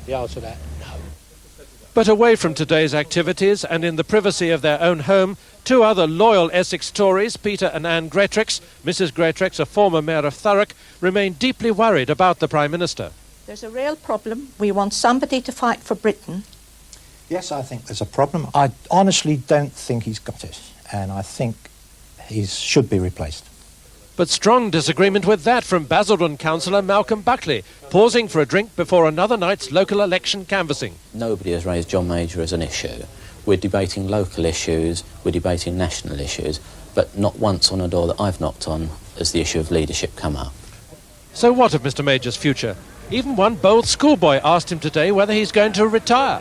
The answer to that, no. But away from today's activities and in the privacy of their own home, two other loyal Essex Tories, Peter and Anne Greatrex, Mrs Greatrex, a former mayor of Thurrock, remain deeply worried about the Prime Minister. There's a real problem. We want somebody to fight for Britain. Yes, I think there's a problem. I honestly don't think he's got it, and I think he should be replaced. But strong disagreement with that from Basildon councillor Malcolm Buckley, pausing for a drink before another night's local election canvassing. Nobody has raised John Major as an issue. We're debating local issues, we're debating national issues, but not once on a door that I've knocked on has the issue of leadership come up. So what of Mr Major's future? Even one bold schoolboy asked him today whether he's going to retire.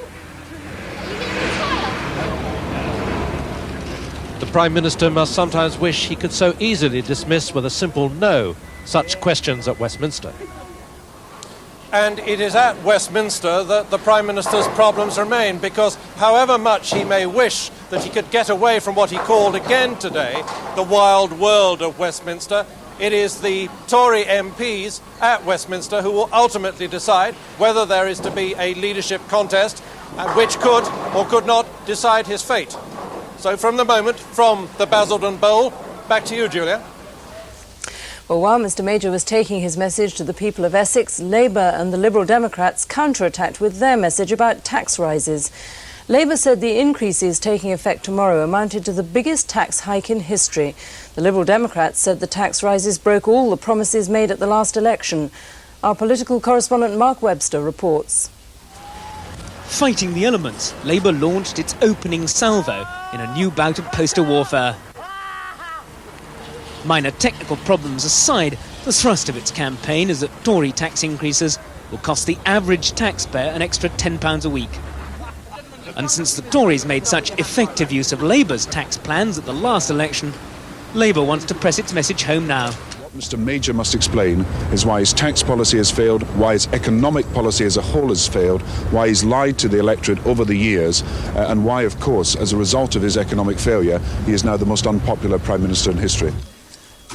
The Prime Minister must sometimes wish he could so easily dismiss with a simple no such questions at Westminster. And it is at Westminster that the Prime Minister's problems remain, because however much he may wish that he could get away from what he called again today the wild world of Westminster, it is the Tory MPs at Westminster who will ultimately decide whether there is to be a leadership contest which could or could not decide his fate. So from the moment, from the Basildon Bowl, back to you, Julia. Well, while Mr Major was taking his message to the people of Essex, Labour and the Liberal Democrats counterattacked with their message about tax rises. Labour said the increases taking effect tomorrow amounted to the biggest tax hike in history. The Liberal Democrats said the tax rises broke all the promises made at the last election. Our political correspondent Mark Webster reports. Fighting the elements, Labour launched its opening salvo in a new bout of poster warfare. Minor technical problems aside, the thrust of its campaign is that Tory tax increases will cost the average taxpayer an extra £10 a week. And since the Tories made such effective use of Labour's tax plans at the last election, Labour wants to press its message home now. What Mr Major must explain is why his tax policy has failed, why his economic policy as a whole has failed, why he's lied to the electorate over the years, and why, of course, as a result of his economic failure, he is now the most unpopular Prime Minister in history.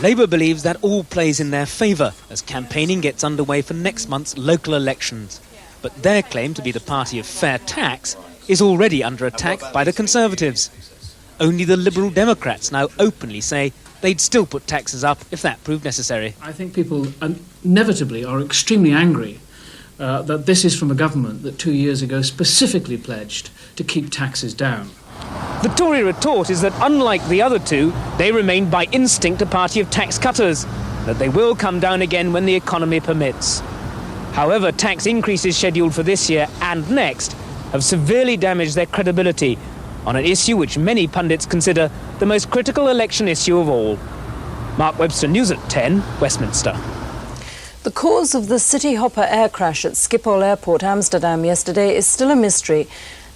Labour believes that all plays in their favour as campaigning gets underway for next month's local elections. But their claim to be the party of fair tax is already under attack by the Conservatives. Only the Liberal Democrats now openly say they'd still put taxes up if that proved necessary. I think people inevitably are extremely angry that this is from a government that 2 years ago specifically pledged to keep taxes down. The Tory retort is that unlike the other two, they remain by instinct a party of tax cutters, that they will come down again when the economy permits. However, tax increases scheduled for this year and next have severely damaged their credibility on an issue which many pundits consider the most critical election issue of all. Mark Webster, News at 10, Westminster. The cause of the City Hopper air crash at Schiphol Airport, Amsterdam, yesterday is still a mystery.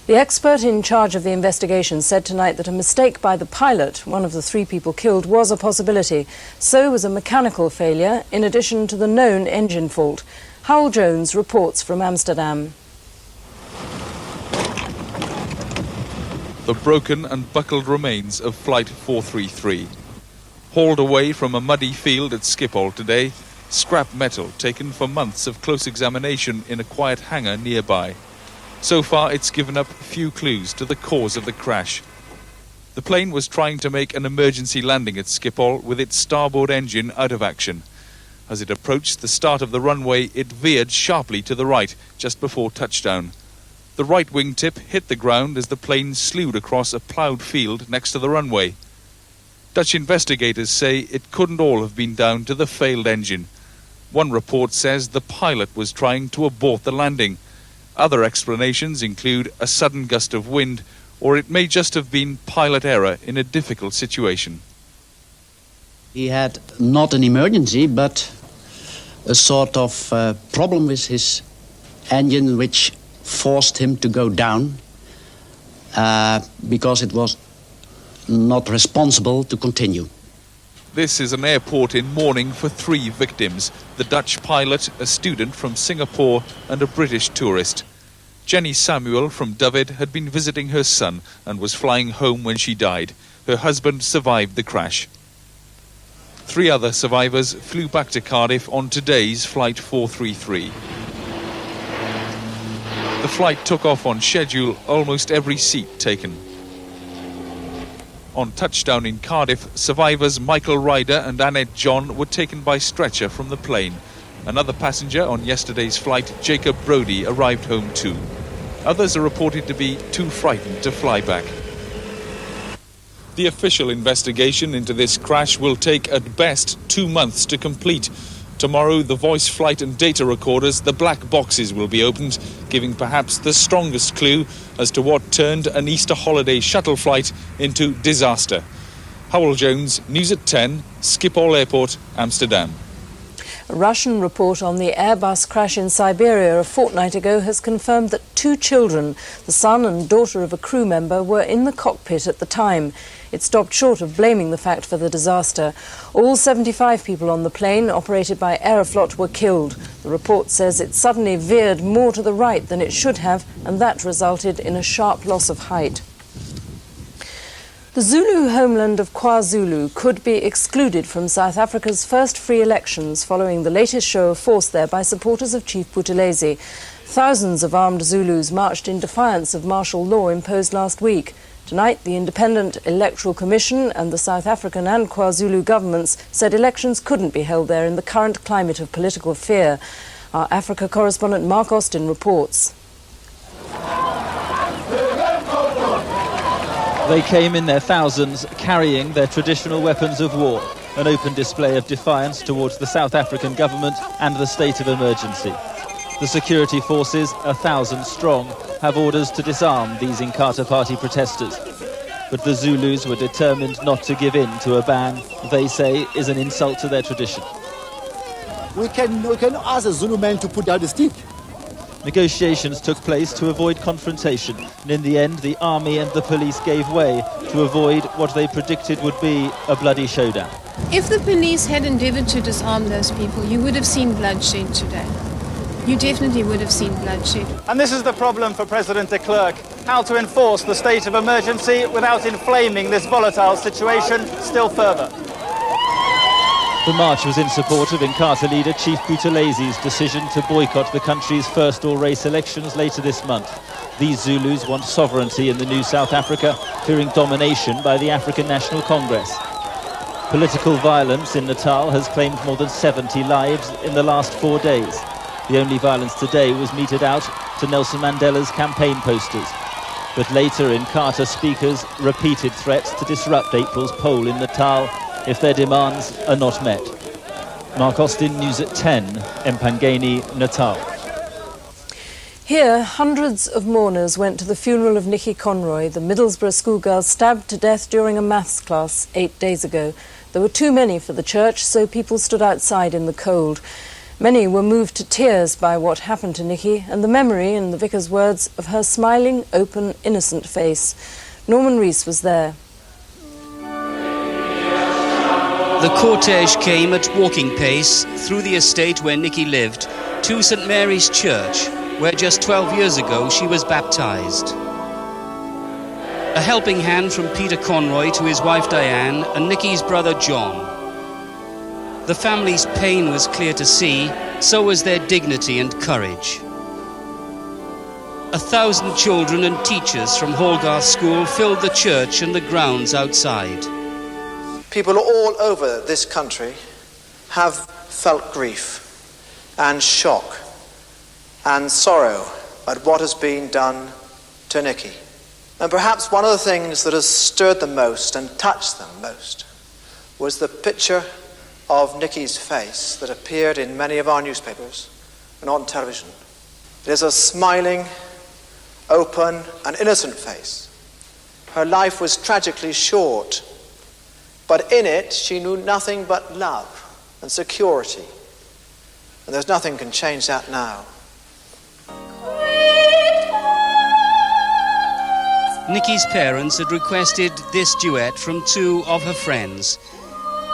The expert in charge of the investigation said tonight that a mistake by the pilot, one of the 3 people killed, was a possibility. So was a mechanical failure, in addition to the known engine fault. Howell Jones reports from Amsterdam. The broken and buckled remains of Flight 433. Hauled away from a muddy field at Schiphol today, scrap metal taken for months of close examination in a quiet hangar nearby. So far, it's given up few clues to the cause of the crash. The plane was trying to make an emergency landing at Schiphol with its starboard engine out of action. As it approached the start of the runway, it veered sharply to the right just before touchdown. The right wingtip hit the ground as the plane slewed across a ploughed field next to the runway. Dutch investigators say it couldn't all have been down to the failed engine. One report says the pilot was trying to abort the landing. Other explanations include a sudden gust of wind, or it may just have been pilot error in a difficult situation. He had not an emergency, but a sort of problem with his engine which forced him to go down because it was not responsible to continue. This is an airport in mourning for 3 victims, the Dutch pilot, a student from Singapore and a British tourist. Jenny Samuel from David had been visiting her son and was flying home when she died. Her husband survived the crash. 3 other survivors flew back to Cardiff on today's Flight 433. The flight took off on schedule, almost every seat taken. On touchdown in Cardiff, survivors Michael Ryder and Annette John were taken by stretcher from the plane. Another passenger on yesterday's flight, Jacob Brodie, arrived home too. Others are reported to be too frightened to fly back. The official investigation into this crash will take at best 2 months to complete. Tomorrow, the voice, flight and data recorders, the black boxes, will be opened, giving perhaps the strongest clue as to what turned an Easter holiday shuttle flight into disaster. Howell Jones, News at 10, Schiphol Airport, Amsterdam. A Russian report on the Airbus crash in Siberia a fortnight ago has confirmed that 2 children, the son and daughter of a crew member, were in the cockpit at the time. It stopped short of blaming the fact for the disaster. All 75 people on the plane, operated by Aeroflot, were killed. The report says it suddenly veered more to the right than it should have, and that resulted in a sharp loss of height. The Zulu homeland of KwaZulu could be excluded from South Africa's first free elections following the latest show of force there by supporters of Chief Buthelezi. Thousands of armed Zulus marched in defiance of martial law imposed last week. Tonight, the Independent Electoral Commission and the South African and KwaZulu governments said elections couldn't be held there in the current climate of political fear. Our Africa correspondent Mark Austin reports. They came in their thousands, carrying their traditional weapons of war, an open display of defiance towards the South African government and the state of emergency. The security forces, 1,000 strong, have orders to disarm these Inkatha Party protesters. But the Zulus were determined not to give in to a ban they say is an insult to their tradition. We can ask the Zulu men to put down the stick. Negotiations took place to avoid confrontation, and in the end the army and the police gave way to avoid what they predicted would be a bloody showdown. If the police had endeavoured to disarm those people, you would have seen bloodshed today. You definitely would have seen bloodshed. And this is the problem for President de Klerk, how to enforce the state of emergency without inflaming this volatile situation still further. The march was in support of Inkatha leader Chief Buthelezi's decision to boycott the country's first all-race elections later this month. These Zulus want sovereignty in the new South Africa, fearing domination by the African National Congress. Political violence in Natal has claimed more than 70 lives in the last 4 days. The only violence today was meted out to Nelson Mandela's campaign posters. But later, Inkatha speakers repeated threats to disrupt April's poll in Natal if their demands are not met. Mark Austin, News at 10, Empangeni, Natal. Here, hundreds of mourners went to the funeral of Nikki Conroy, the Middlesbrough schoolgirl stabbed to death during a maths class 8 days ago. There were too many for the church, so people stood outside in the cold. Many were moved to tears by what happened to Nikki and the memory, in the vicar's words, of her smiling, open, innocent face. Norman Rees was there. The cortege came at walking pace through the estate where Nikki lived to St Mary's Church, where just 12 years ago she was baptised. A helping hand from Peter Conroy to his wife Diane and Nikki's brother John. The family's pain was clear to see, so was their dignity and courage. 1,000 children and teachers from Hallgarth School filled the church and the grounds outside. People all over this country have felt grief and shock and sorrow at what has been done to Nikki. And perhaps one of the things that has stirred them most and touched them most was the picture of Nikki's face that appeared in many of our newspapers and on television. It is a smiling, open and innocent face. Her life was tragically short, but in it she knew nothing but love and security. And there's nothing can change that now. Nikki's parents had requested this duet from 2 of her friends.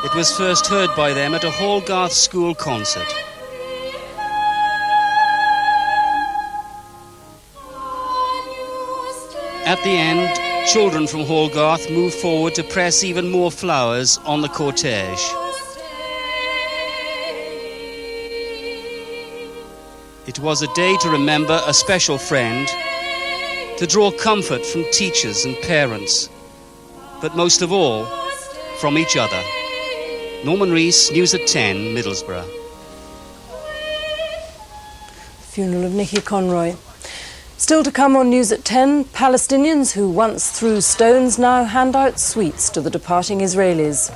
It was first heard by them at a Hallgarth School concert. At the end, children from Hallgarth moved forward to press even more flowers on the cortege. 'It It was a day to remember a special friend, to draw comfort from teachers and parents, but most of all, from each other. Norman Rees, News at 10, Middlesbrough. Funeral of Nicky Conroy. Still to come on News at 10, Palestinians who once threw stones now hand out sweets to the departing Israelis.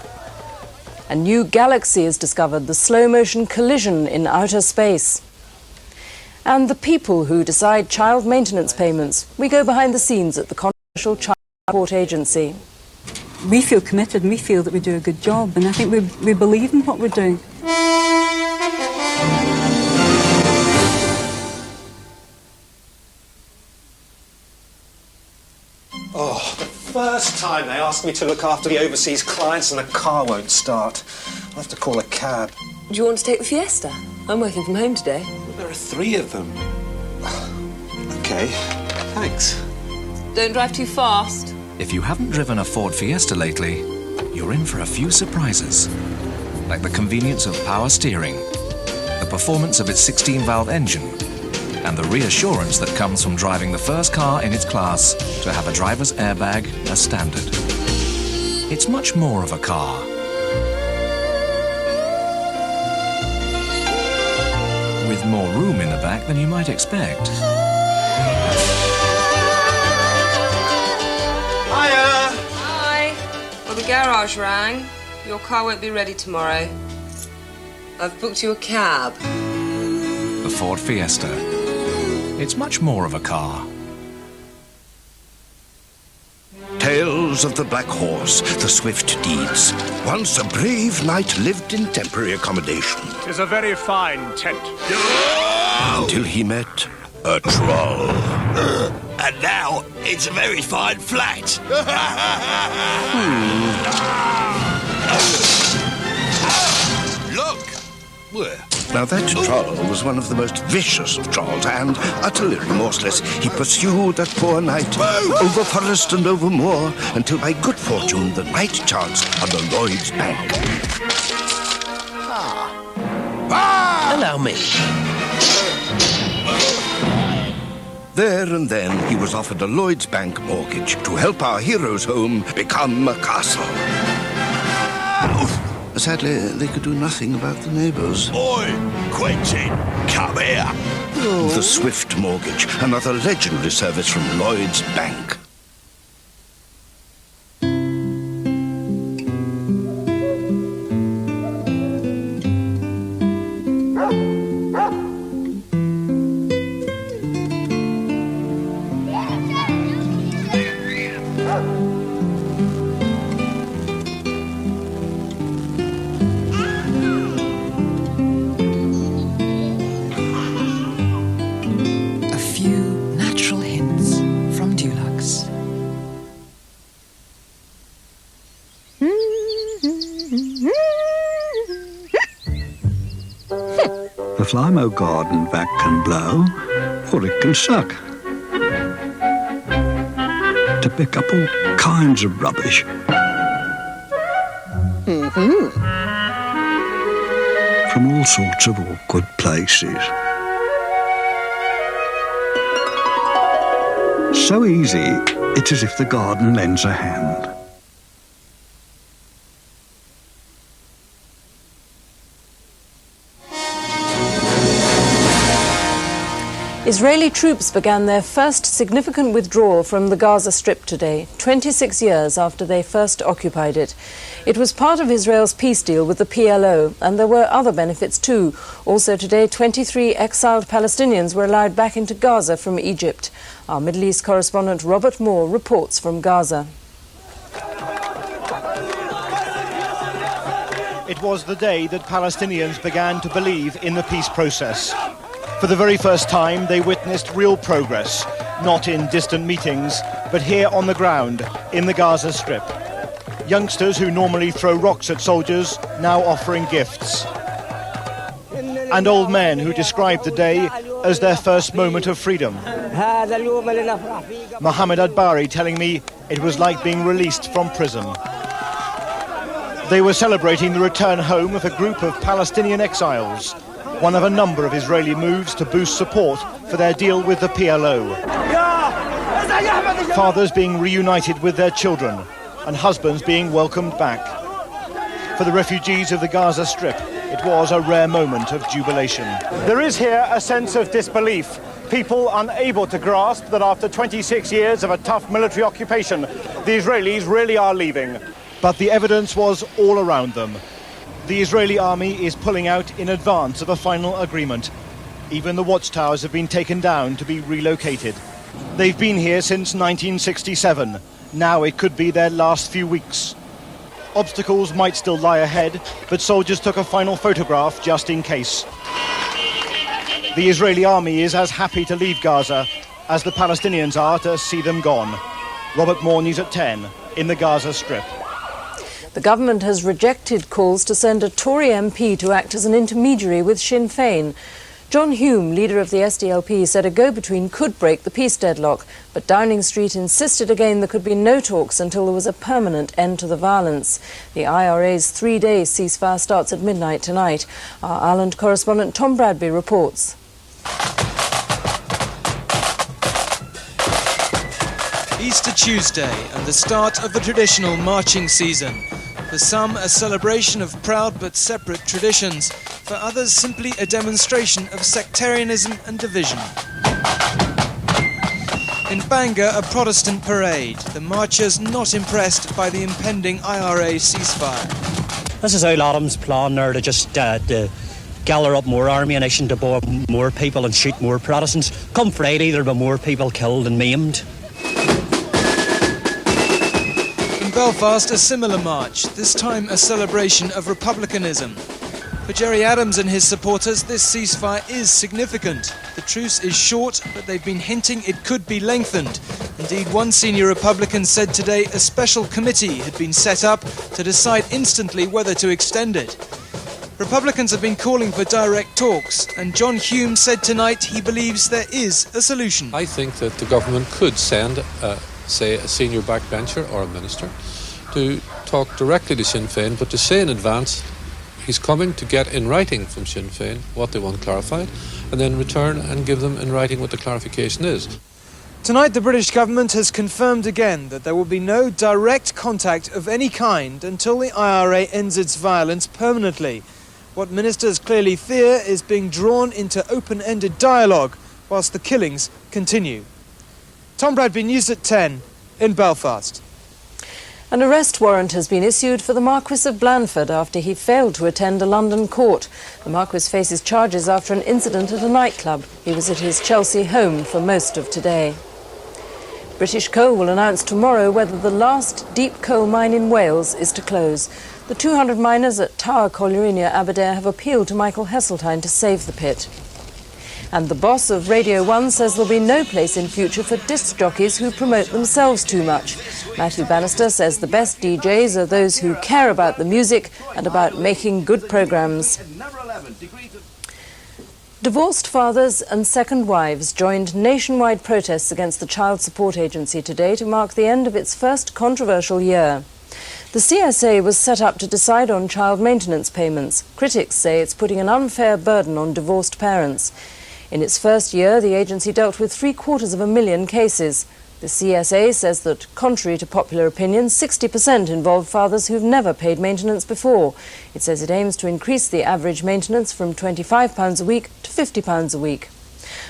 A new galaxy is discovered, the slow-motion collision in outer space. And the people who decide child maintenance payments. We go behind the scenes at the Controversial Child Support Agency. We feel committed and we feel that we do a good job, and I think we believe in what we're doing. Oh, the first time they asked me to look after the overseas clients and the car won't start. I'll have to call a cab. Do you want to take the Fiesta? I'm working from home today. Well, there are 3 of them. OK, thanks. Don't drive too fast. If you haven't driven a Ford Fiesta lately, you're in for a few surprises. Like the convenience of power steering, the performance of its 16-valve engine, and the reassurance that comes from driving the first car in its class to have a driver's airbag as standard. It's much more of a car. With more room in the back than you might expect. Hiya! Hi. Well, the garage rang. Your car won't be ready tomorrow. I've booked you a cab. The Ford Fiesta. It's much more of a car. Tales of the Black Horse, the swift deeds. Once a brave knight lived in temporary accommodation. 'Tis a very fine tent. Until he met a troll. And now it's a very fine flat. Look! Where? Now that troll was one of the most vicious of trolls, and, utterly remorseless, he pursued that poor knight over forest and over moor, until by good fortune the knight chanced on the Lloyd's Bank. Allow me. There and then he was offered a Lloyd's Bank mortgage to help our hero's home become a castle. Sadly, they could do nothing about the neighbours. Oi, Quentin, come here. The Swift Mortgage, another legendary service from Lloyd's Bank. The Flymo garden vac can blow, or it can suck. To pick up all kinds of rubbish. From all sorts of awkward places. So easy, it's as if the garden lends a hand. Israeli troops began their first significant withdrawal from the Gaza Strip today, 26 years after they first occupied it. It was part of Israel's peace deal with the PLO, and there were other benefits too. Also today, 23 exiled Palestinians were allowed back into Gaza from Egypt. Our Middle East correspondent Robert Moore reports from Gaza. It was the day that Palestinians began to believe in the peace process. For the very first time, they witnessed real progress, not in distant meetings, but here on the ground, in the Gaza Strip. Youngsters who normally throw rocks at soldiers, now offering gifts. And old men who described the day as their first moment of freedom. Mohammed Adbari telling me it was like being released from prison. They were celebrating the return home of a group of Palestinian exiles. one of a number of Israeli moves to boost support for their deal with the PLO. Fathers being reunited with their children and husbands being welcomed back. For the refugees of the Gaza Strip, it was a rare moment of jubilation. There is here a sense of disbelief. People unable to grasp that after 26 years of a tough military occupation, the Israelis really are leaving. But the evidence was all around them. The Israeli army is pulling out in advance of a final agreement. Even the watchtowers have been taken down to be relocated. They've been here since 1967. Now it could be their last few weeks. Obstacles might still lie ahead, but soldiers took a final photograph just in case. The Israeli army is as happy to leave Gaza as the Palestinians are to see them gone. Robert Moore, News at 10, in the Gaza Strip. The government has rejected calls to send a Tory MP to act as an intermediary with Sinn Féin. John Hume, leader of the SDLP, said a go-between could break the peace deadlock, but Downing Street insisted again there could be no talks until there was a permanent end to the violence. The IRA's three-day ceasefire starts at midnight tonight. Our Ireland correspondent Tom Bradby reports. Easter Tuesday and the start of the traditional marching season. For some, a celebration of proud but separate traditions. For others, simply a demonstration of sectarianism and division. In Bangor, a Protestant parade. The marchers not impressed by the impending IRA ceasefire. This is Al Adams' plan there to just gather up more ammunition to bomb more people and shoot more Protestants. Come Friday, there'll be more people killed and maimed. Belfast, a similar march, this time a celebration of republicanism. For Gerry Adams and his supporters, this ceasefire is significant. The truce is short, but they've been hinting it could be lengthened. Indeed, one senior Republican said today a special committee had been set up to decide instantly whether to extend it. Republicans have been calling for direct talks, and John Hume said tonight he believes there is a solution. I think that the government could send say a senior backbencher or a minister to talk directly to Sinn Féin, but to say in advance he's coming to get in writing from Sinn Féin what they want clarified, and then return and give them in writing what the clarification is. Tonight the British government has confirmed again that there will be no direct contact of any kind until the IRA ends its violence permanently. What ministers clearly fear is being drawn into open-ended dialogue whilst the killings continue. Tom Bradby, News at 10, in Belfast. An arrest warrant has been issued for the Marquis of Blandford after he failed to attend a London court. The Marquis faces charges after an incident at a nightclub. He was at his Chelsea home for most of today. British Coal will announce tomorrow whether the last deep coal mine in Wales is to close. The 200 miners at Tower Colliery near Aberdare have appealed to Michael Heseltine to save the pit. And the boss of Radio 1 says there'll be no place in future for disc jockeys who promote themselves too much. Matthew Bannister says the best DJs are those who care about the music and about making good programmes. Divorced fathers and second wives joined nationwide protests against the Child Support Agency today to mark the end of its first controversial year. The CSA was set up to decide on child maintenance payments. Critics say it's putting an unfair burden on divorced parents. In its first year, the agency dealt with 750,000 cases. The CSA says that, contrary to popular opinion, 60% involved fathers who've never paid maintenance before. It says it aims to increase the average maintenance from £25 a week to £50 a week.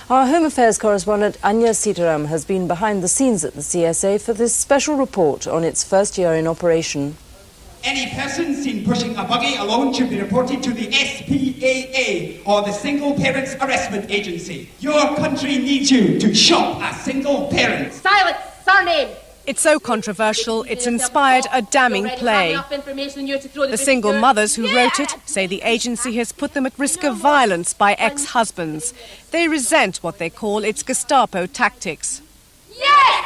Our Home Affairs correspondent Anya Sitaram has been behind the scenes at the CSA for this special report on its first year in operation. Any person seen pushing a buggy alone should be reported to the SPAA, or the Single Parents Arrestment Agency. Your country needs you to shop a single parent. Silence! Surname! It's so controversial, it's inspired a damning play. The single mothers who wrote it say the agency has put them at risk of violence by ex-husbands. They resent what they call its Gestapo tactics.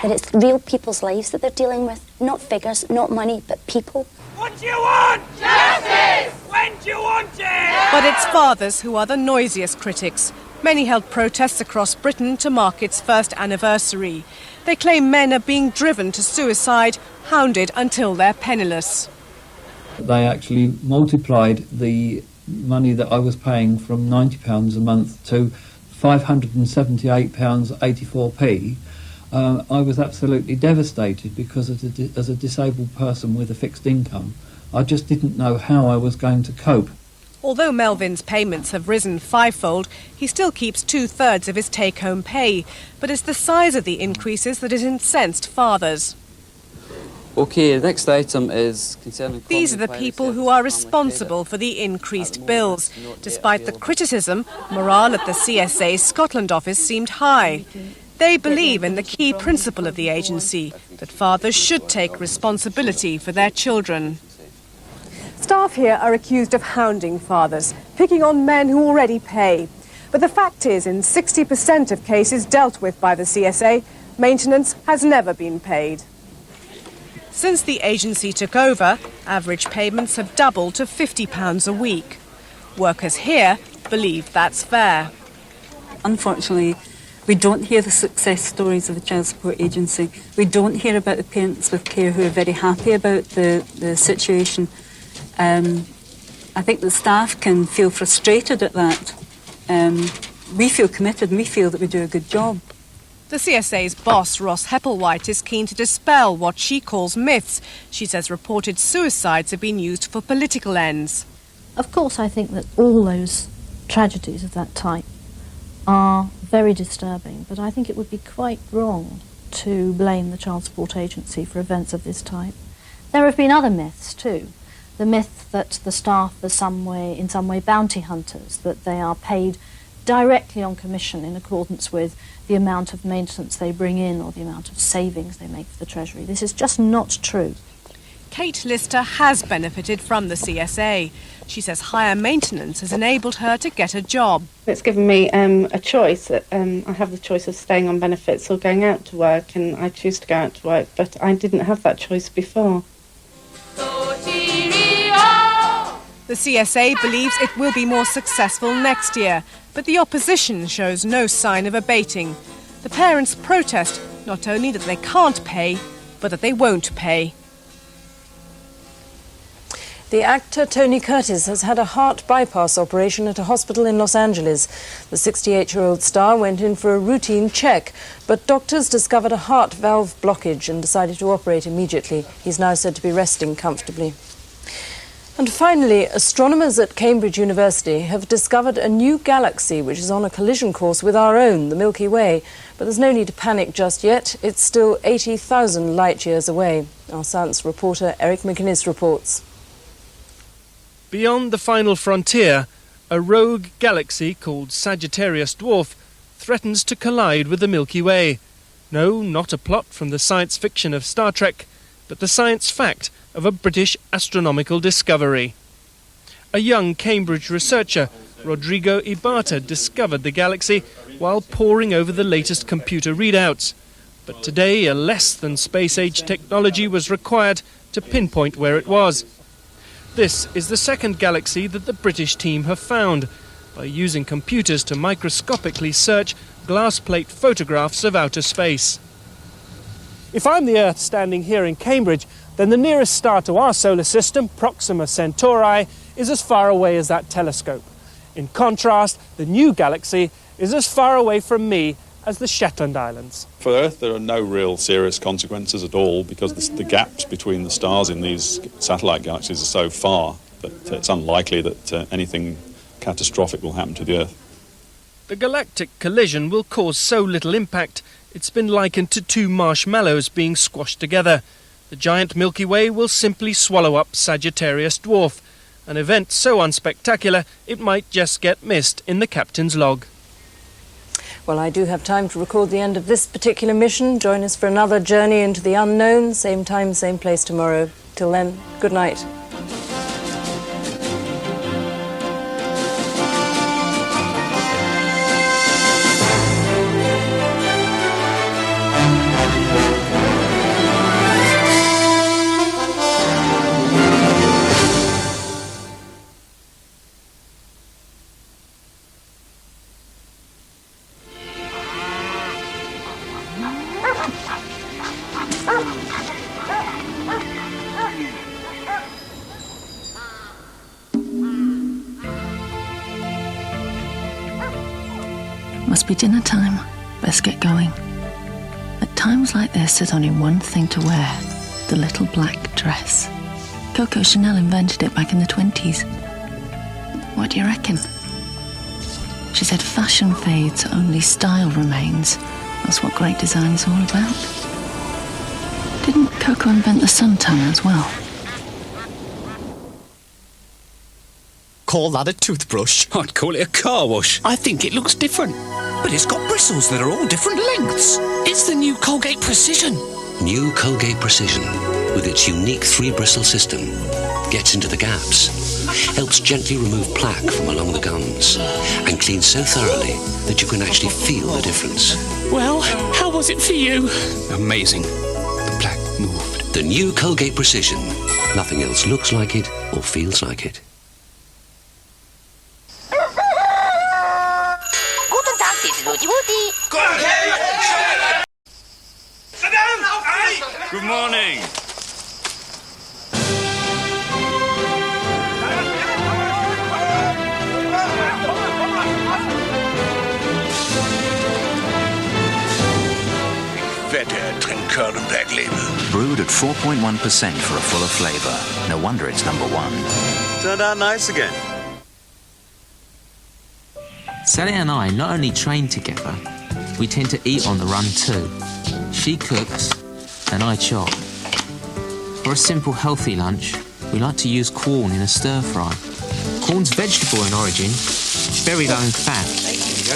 That it's real people's lives that they're dealing with, not figures, not money, but people. What do you want? Justice! When do you want it? But it's fathers who are the noisiest critics. Many held protests across Britain to mark its first anniversary. They claim men are being driven to suicide, hounded until they're penniless. They actually multiplied the money that I was paying from £90 a month to £578.84p, I was absolutely devastated because as a disabled person with a fixed income, I just didn't know how I was going to cope. Although Melvin's payments have risen fivefold, he still keeps 2/3 of his take-home pay. But it's the size of the increases that has incensed fathers. OK, the next item is concerning... These are the people who are responsible for the increased bills. Despite the criticism, morale at the CSA's Scotland office seemed high. They believe in the key principle of the agency, that fathers should take responsibility for their children. Staff here are accused of hounding fathers, picking on men who already pay. But the fact is, in 60% of cases dealt with by the CSA, maintenance has never been paid. Since the agency took over, average payments have doubled to £50 a week. Workers here believe that's fair. Unfortunately, we don't hear the success stories of the Child Support Agency. We don't hear about the parents with care who are very happy about the situation. I think the staff can feel frustrated at that. We feel committed and we feel that we do a good job. The CSA's boss, Ross Hepplewhite, is keen to dispel what she calls myths. She says reported suicides have been used for political ends. Of course, I think that all those tragedies of that type are very disturbing, but I think it would be quite wrong to blame the Child Support Agency for events of this type. There have been other myths too. The myth that the staff are in some way bounty hunters, that they are paid directly on commission in accordance with the amount of maintenance they bring in or the amount of savings they make for the Treasury. This is just not true. Kate Lister has benefited from the CSA. She says higher maintenance has enabled her to get a job. It's given me a choice. I have the choice of staying on benefits or going out to work, and I choose to go out to work, but I didn't have that choice before. The CSA believes it will be more successful next year, but the opposition shows no sign of abating. The parents protest not only that they can't pay, but that they won't pay. The actor Tony Curtis has had a heart bypass operation at a hospital in Los Angeles. The 68-year-old star went in for a routine check, but doctors discovered a heart valve blockage and decided to operate immediately. He's now said to be resting comfortably. And finally, astronomers at Cambridge University have discovered a new galaxy which is on a collision course with our own, the Milky Way. But there's no need to panic just yet. It's still 80,000 light-years away. Our science reporter Eric McInnes reports. Beyond the final frontier, a rogue galaxy called Sagittarius Dwarf threatens to collide with the Milky Way. No, not a plot from the science fiction of Star Trek, but the science fact of a British astronomical discovery. A young Cambridge researcher, Rodrigo Ibata, discovered the galaxy while poring over the latest computer readouts. But today, a less than space-age technology was required to pinpoint where it was. This is the second galaxy that the British team have found, by using computers to microscopically search glass plate photographs of outer space. If I'm the Earth standing here in Cambridge, then the nearest star to our solar system, Proxima Centauri, is as far away as that telescope. In contrast, the new galaxy is as far away from me as the Shetland Islands. For Earth, there are no real serious consequences at all because the gaps between the stars in these satellite galaxies are so far that it's unlikely that anything catastrophic will happen to the Earth. The galactic collision will cause so little impact, it's been likened to two marshmallows being squashed together. The giant Milky Way will simply swallow up Sagittarius Dwarf, an event so unspectacular it might just get missed in the captain's log. Well, I do have time to record the end of this particular mission. Join us for another journey into the unknown, same time, same place tomorrow. Till then, good night. Must be dinner time. Best get going. At times like this, there's only one thing to wear. The little black dress. Coco Chanel invented it back in the 20s. What do you reckon? She said fashion fades, only style remains. That's what great design is all about. Didn't Coco invent the suntan as well? Call that a toothbrush? I'd call it a car wash. I think it looks different. But it's got bristles that are all different lengths. It's the new Colgate Precision. New Colgate Precision, with its unique 3-bristle system, gets into the gaps, helps gently remove plaque from along the gums, and cleans so thoroughly that you can actually feel the difference. Well, how was it for you? Amazing. The plaque moved. The new Colgate Precision. Nothing else looks like it or feels like it. Guten Tag, this is Woody Woody. Sit down! Aye! Good morning. Wette, Trinker und Berglebe. Brewed at 4.1% for a fuller flavour. No wonder it's number one. Turned out nice again. Sally and I not only train together, we tend to eat on the run too. She cooks and I chop. For a simple healthy lunch, we like to use corn in a stir-fry. Corn's vegetable in origin, very low in fat,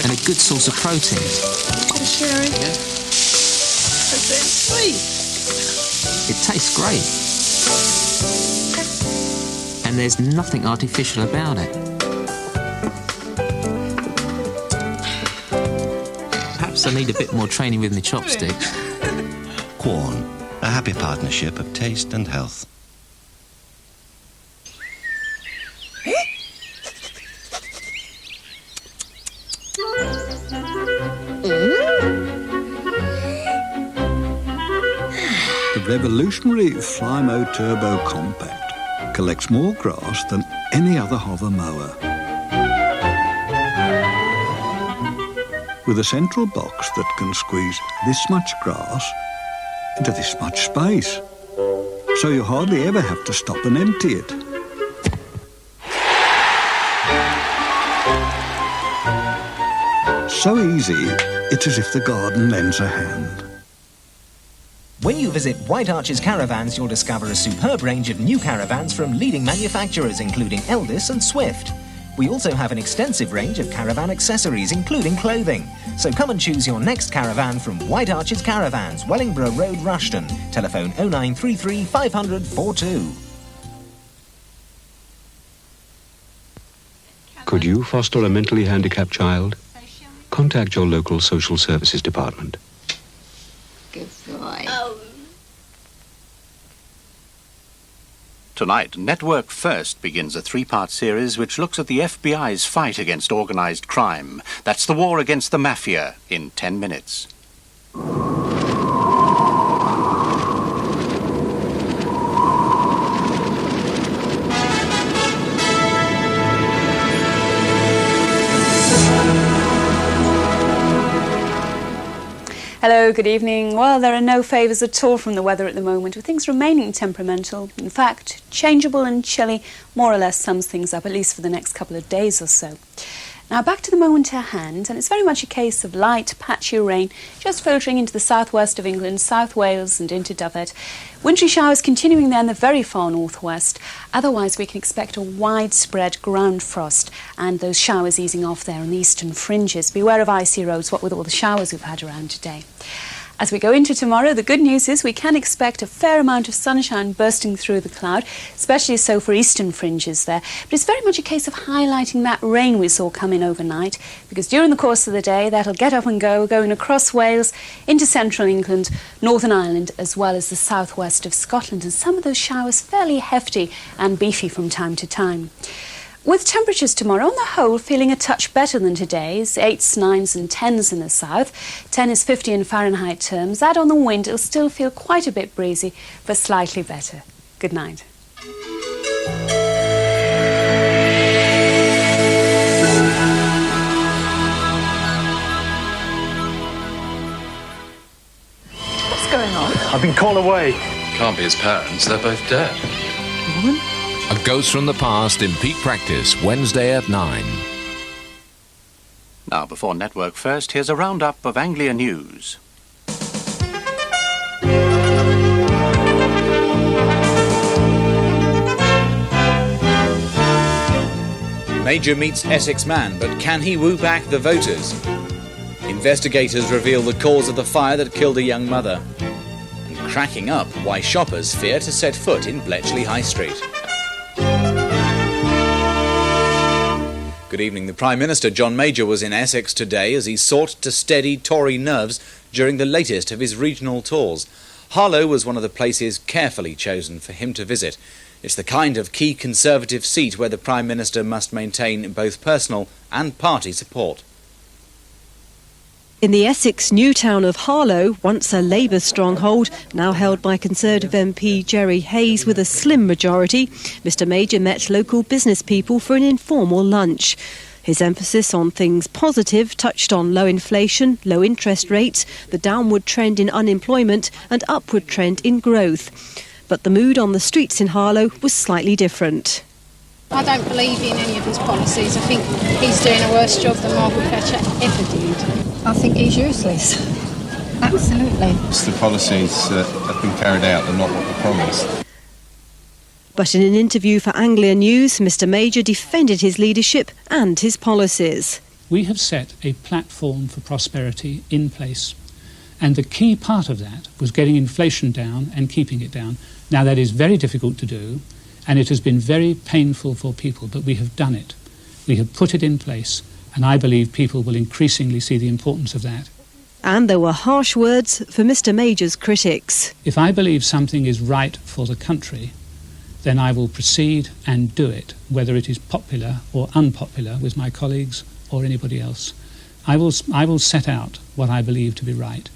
and a good source of protein. Sherry. It tastes great. And there's nothing artificial about it. Perhaps I need a bit more training with my chopsticks. Quorn, a happy partnership of taste and health. The revolutionary Flymo Turbo Compact collects more grass than any other hover mower. With a central box that can squeeze this much grass into this much space, so you hardly ever have to stop and empty it. So easy, it's as if the garden lends a hand. When you visit White Arches Caravans, you'll discover a superb range of new caravans from leading manufacturers, including Eldis and Swift. We also have an extensive range of caravan accessories, including clothing. So come and choose your next caravan from White Arches Caravans, Wellingborough Road, Rushton. Telephone 0933 500 42. Could you foster a mentally handicapped child? Contact your local social services department. Good boy. Tonight, Network First begins a 3-part series which looks at the FBI's fight against organised crime. That's the war against the mafia in 10 minutes. Hello, good evening. Well, there are no favours at all from the weather at the moment, with things remaining temperamental. In fact, changeable and chilly more or less sums things up, at least for the next couple of days or so. Now, back to the moment at hand, and it's very much a case of light, patchy rain just filtering into the southwest of England, South Wales and into Dyfed. Wintry showers continuing there in the very far northwest. Otherwise, we can expect a widespread ground frost and those showers easing off there on the eastern fringes. Beware of icy roads, what with all the showers we've had around today. As we go into tomorrow, the good news is we can expect a fair amount of sunshine bursting through the cloud, especially so for eastern fringes there. But it's very much a case of highlighting that rain we saw come in overnight, because during the course of the day, that'll get up and go, going across Wales, into central England, Northern Ireland, as well as the southwest of Scotland. And some of those showers fairly hefty and beefy from time to time. With temperatures tomorrow, on the whole, feeling a touch better than today's, 8s, 9s and 10s in the south. 10 is 50 in Fahrenheit terms. Add on the wind, it'll still feel quite a bit breezy, but slightly better. Good night. going on? I've been called away. Can't be his parents, they're both dead. Woman? A Ghost from the Past in peak practice, Wednesday at 9. Now, before Network First, here's a roundup of Anglia news. Major meets Essex man, but can he woo back the voters? Investigators reveal the cause of the fire that killed a young mother. And cracking up why shoppers fear to set foot in Bletchley High Street. Good evening. The Prime Minister, John Major, was in Essex today as he sought to steady Tory nerves during the latest of his regional tours. Harlow was one of the places carefully chosen for him to visit. It's the kind of key Conservative seat where the Prime Minister must maintain both personal and party support. In the Essex new town of Harlow, once a Labour stronghold, now held by Conservative MP Jerry Hayes with a slim majority, Mr Major met local business people for an informal lunch. His emphasis on things positive touched on low inflation, low interest rates, the downward trend in unemployment and upward trend in growth. But the mood on the streets in Harlow was slightly different. I don't believe in any of his policies. I think he's doing a worse job than Margaret Thatcher ever did. I think he's useless. Absolutely. It's the policies that have been carried out and not what were promised. But in an interview for Anglia News, Mr Major defended his leadership and his policies. We have set a platform for prosperity in place. And the key part of that was getting inflation down and keeping it down. Now, that is very difficult to do, and it has been very painful for people, but we have done it. We have put it in place, and I believe people will increasingly see the importance of that. And there were harsh words for Mr Major's critics. If I believe something is right for the country, then I will proceed and do it, whether it is popular or unpopular with my colleagues or anybody else. I will set out what I believe to be right.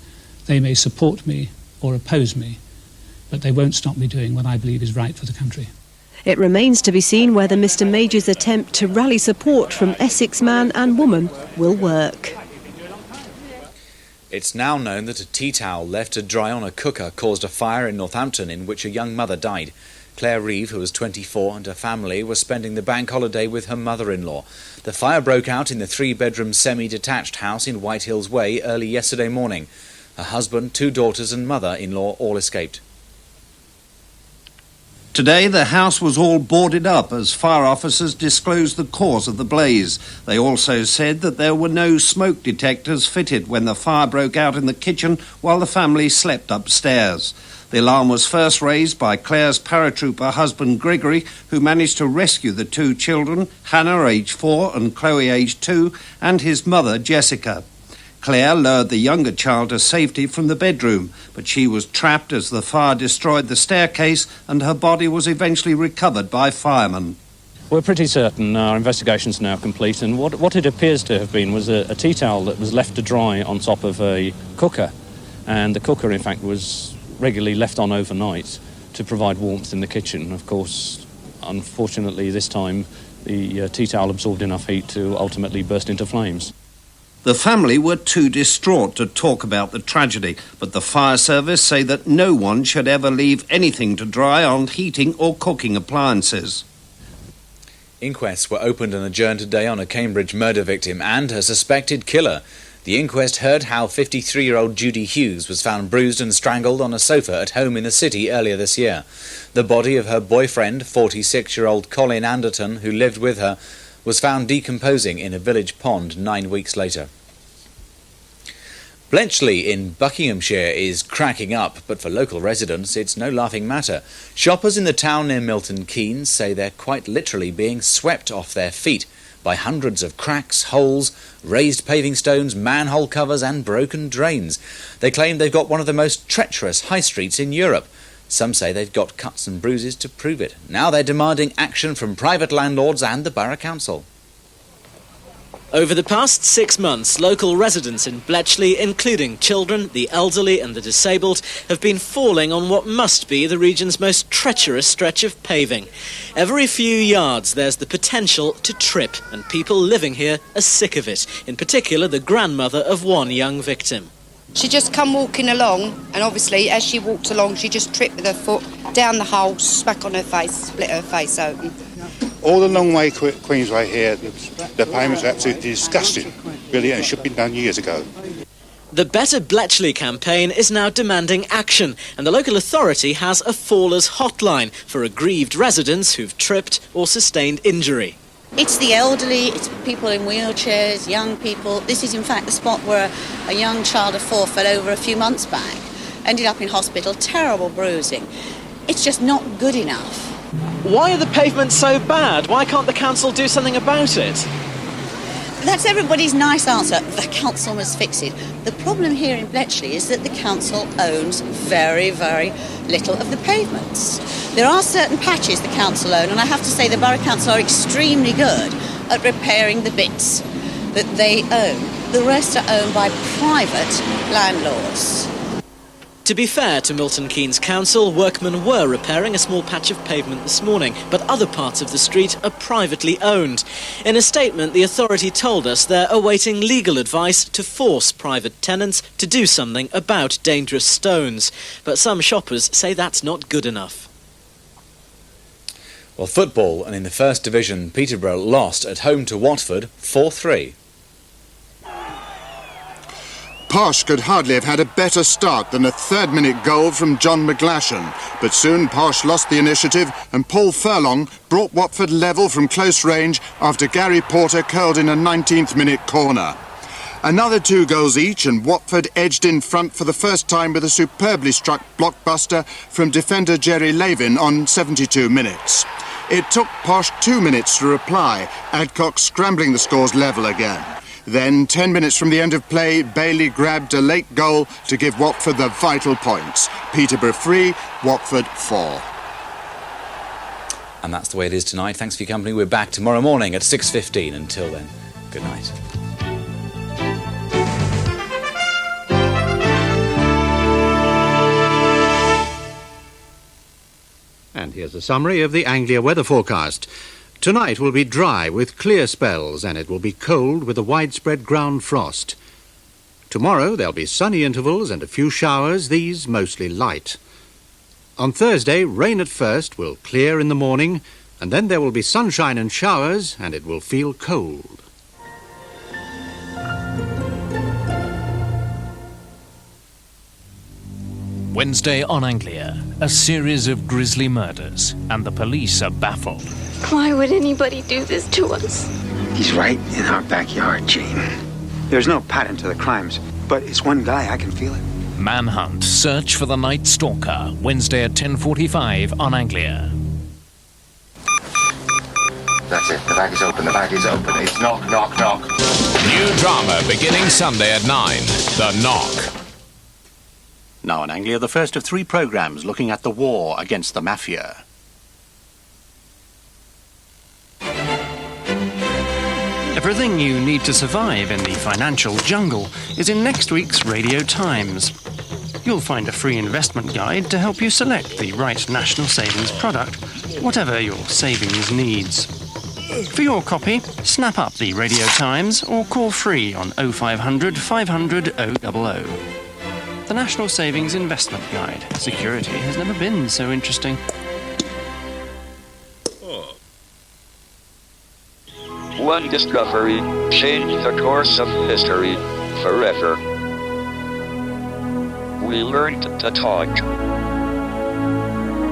They may support me or oppose me, but they won't stop me doing what I believe is right for the country. It remains to be seen whether Mr Major's attempt to rally support from Essex man and woman will work. It's now known that a tea towel left to dry on a cooker caused a fire in Northampton in which a young mother died. Claire Reeve, who was 24, and her family were spending the bank holiday with her mother-in-law. The fire broke out in the three-bedroom semi-detached house in Whitehills Way early yesterday morning. Her husband, 2 daughters and mother-in-law all escaped. Today, the house was all boarded up as fire officers disclosed the cause of the blaze. They also said that there were no smoke detectors fitted when the fire broke out in the kitchen while the family slept upstairs. The alarm was first raised by Claire's paratrooper husband Gregory, who managed to rescue the 2 children, Hannah, aged 4, and Chloe, aged 2, and his mother, Jessica. Claire lured the younger child to safety from the bedroom, but she was trapped as the fire destroyed the staircase and her body was eventually recovered by firemen. We're pretty certain our investigation's now complete, and what it appears to have been was a tea towel that was left to dry on top of a cooker, and the cooker, in fact, was regularly left on overnight to provide warmth in the kitchen. Of course, unfortunately, this time the tea towel absorbed enough heat to ultimately burst into flames. The family were too distraught to talk about the tragedy, but the fire service say that no one should ever leave anything to dry on heating or cooking appliances. Inquests were opened and adjourned today on a Cambridge murder victim and her suspected killer. The inquest heard how 53-year-old Judy Hughes was found bruised and strangled on a sofa at home in the city earlier this year. The body of her boyfriend, 46-year-old Colin Anderton, who lived with her, was found decomposing in a village pond 9 weeks later. Bletchley in Buckinghamshire is cracking up, but for local residents it's no laughing matter. Shoppers in the town near Milton Keynes say they're quite literally being swept off their feet by hundreds of cracks, holes, raised paving stones, manhole covers and broken drains. They claim they've got one of the most treacherous high streets in Europe. Some say they've got cuts and bruises to prove it. Now they're demanding action from private landlords and the Borough Council. Over the past 6 months, local residents in Bletchley, including children, the elderly and the disabled, have been falling on what must be the region's most treacherous stretch of paving. Every few yards there's the potential to trip, and people living here are sick of it, in particular the grandmother of one young victim. She just come walking along, and obviously as she walked along she just tripped with her foot down the hole, smack on her face, split her face open. All the long way Queensway here, the payments are absolutely disgusting, really, and it should have been done years ago. The Better Bletchley campaign is now demanding action, and the local authority has a fallers hotline for aggrieved residents who've tripped or sustained injury. It's the elderly, it's people in wheelchairs, young people. This is in fact the spot where a young child of 4 fell over a few months back, ended up in hospital, terrible bruising. It's just not good enough. Why are the pavements so bad? Why can't the council do something about it? That's everybody's nice answer. The council must fix it. The problem here in Bletchley is that the council owns very, very little of the pavements. There are certain patches the council own, and I have to say the Borough Council are extremely good at repairing the bits that they own. The rest are owned by private landlords. To be fair to Milton Keynes Council, workmen were repairing a small patch of pavement this morning, but other parts of the street are privately owned. In a statement, the authority told us they're awaiting legal advice to force private tenants to do something about dangerous stones. But some shoppers say that's not good enough. Well, football, and in the First Division, Peterborough lost at home to Watford 4-3. Posh could hardly have had a better start than a third-minute goal from John McGlashan, but soon Posh lost the initiative and Paul Furlong brought Watford level from close range after Gary Porter curled in a 19th-minute corner. Another 2 goals each and Watford edged in front for the first time with a superbly struck blockbuster from defender Jerry Lavin on 72 minutes. It took Posh 2 minutes to reply, Adcock scrambling the scores level again. Then, 10 minutes from the end of play, Bailey grabbed a late goal to give Watford the vital points. Peterborough 3, Watford 4. And that's the way it is tonight. Thanks for your company. We're back tomorrow morning at 6:15. Until then, good night. And here's a summary of the Anglia weather forecast. Tonight will be dry with clear spells, and it will be cold with a widespread ground frost. Tomorrow there'll be sunny intervals and a few showers, these mostly light. On Thursday, rain at first will clear in the morning, and then there will be sunshine and showers, and it will feel cold. Wednesday on Anglia, a series of grisly murders, and the police are baffled. Why would anybody do this to us? He's right in our backyard, Jane. There's no pattern to the crimes, but it's one guy, I can feel it. Manhunt, search for the night stalker, Wednesday at 10:45 on Anglia. That's it, the bag is open, It's knock, knock, knock. New drama beginning Sunday at 9, The Knock. Now in Anglia, the first of 3 programmes looking at the war against the mafia. Everything you need to survive in the financial jungle is in next week's Radio Times. You'll find a free investment guide to help you select the right national savings product, whatever your savings needs. For your copy, snap up the Radio Times or call free on 0500 500 000. The National Savings Investment Guide. Security has never been so interesting. One discovery changed the course of history forever. We learned to talk.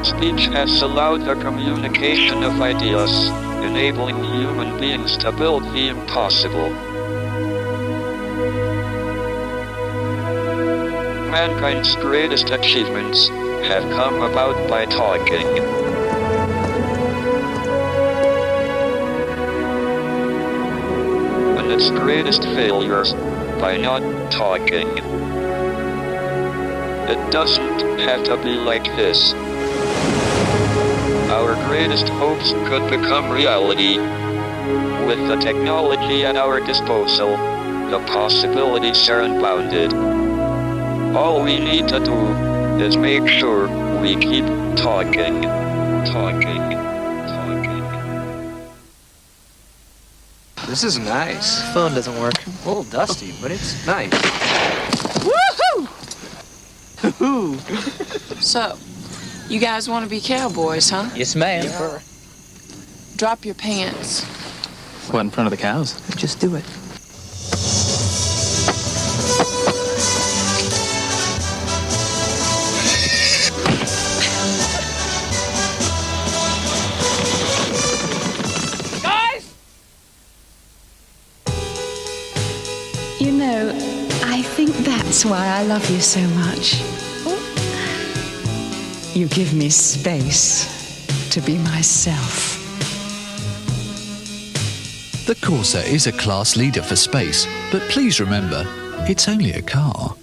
Speech has allowed the communication of ideas, enabling human beings to build the impossible. Mankind's greatest achievements have come about by talking. And its greatest failures by not talking. It doesn't have to be like this. Our greatest hopes could become reality. With the technology at our disposal, the possibilities are unbounded. All we need to do is make sure we keep talking. This is nice. Phone doesn't work. A little dusty, but it's nice. Woohoo! Ooh. So, you guys want to be cowboys, huh? Yes, ma'am. Drop your pants. What, in front of the cows? Just do it. Guys! You know, I think that's why I love you so much. You give me space to be myself. The Corsa is a class leader for space, but please remember, it's only a car.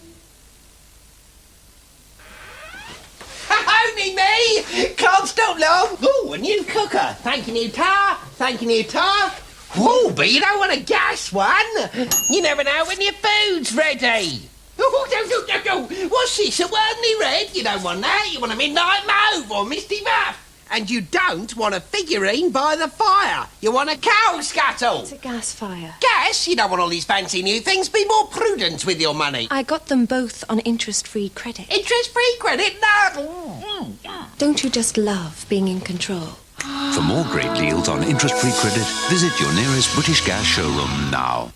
Only me! Can't stop long. Oh, a new cooker. Thank you, new tar. Thank you, new tar. Oh, but you don't want a gas one. You never know when your food's ready. Oh, no. What's this, a Wormley Red? You don't want that. You want a Midnight Mauve or Misty Muff. And you don't want a figurine by the fire. You want a cow scuttle. It's a gas fire. Gas? You don't want all these fancy new things. Be more prudent with your money. I got them both on interest-free credit. Interest-free credit? No. Don't you just love being in control? For more great deals on interest-free credit, visit your nearest British Gas showroom now.